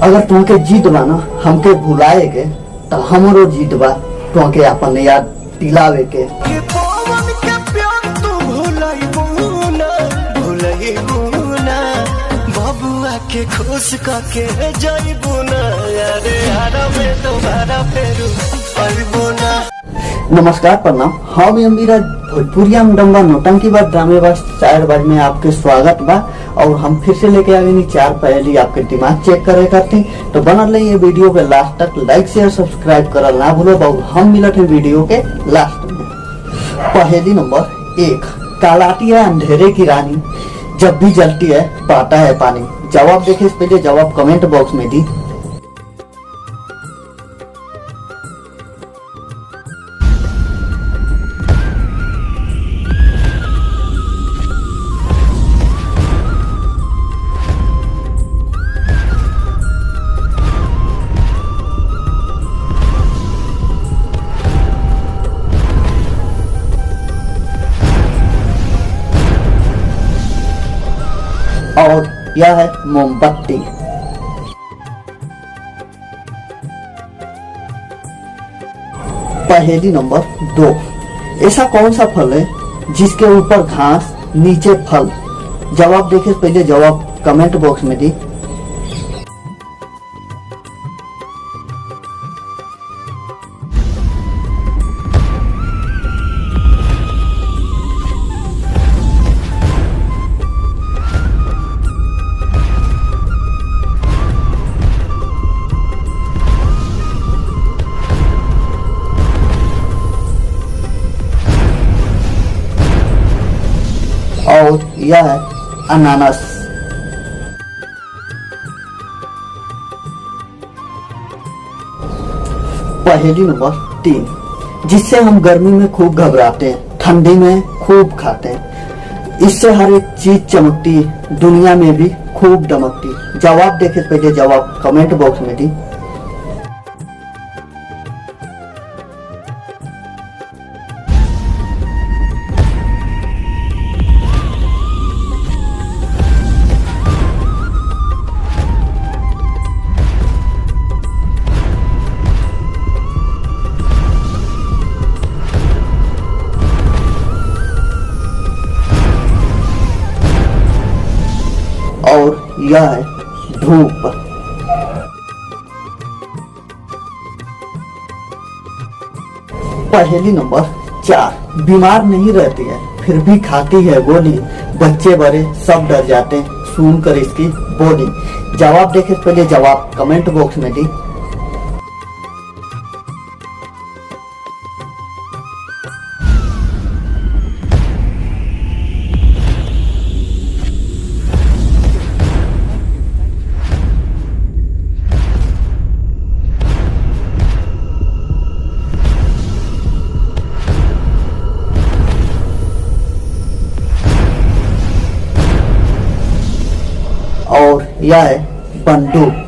अगर तुमके जीत बा ना हमके भुलाए के तो हमरो जीत बा तुमके अपन याद दिलावे के। बबुआ के खुश करके जाइबू ना यारे यारा में दोबारा फेरू आइबू ना। नमस्कार प्रणाम, हम मेरा भोजपुरिया डंबा नौटंकीबाज ड्रामेबाज शायरबाज में आपके स्वागत बा। और हम फिर से लेके आ गए 4 पहेली आपके दिमाग चेक करे करते। तो बनल रही ये वीडियो के लास्ट तक, लाइक शेयर सब्सक्राइब करल ना भूलो। और हम मिलते हैं वीडियो के लास्ट में। पहेली नंबर 1, कालाटी है अंधेरे की रानी, जब भी जलती है पाता है पानी। जवाब देखे इस पहले जवाब कमेंट बॉक्स में दी। और यह है मोमबत्ती। पहेली नंबर 2, ऐसा कौन सा फल है जिसके ऊपर घास नीचे फल। जवाब देखे पहले जवाब कमेंट बॉक्स में दी। और यह है अनानास। पहेली नंबर 3, जिससे हम गर्मी में खूब घबराते हैं, ठंडी में खूब खाते हैं, इससे हर एक चीज चमकती, दुनिया में भी खूब दमकती। जवाब देखे पहले जवाब कमेंट बॉक्स में दी। और यह है धूप। पहेली नंबर 4, बीमार नहीं रहती है फिर भी खाती है गोली, बच्चे बड़े सब डर जाते हैं सुनकर इसकी बोली। जवाब देखे पहले जवाब कमेंट बॉक्स में दी। और यह है बंदूक।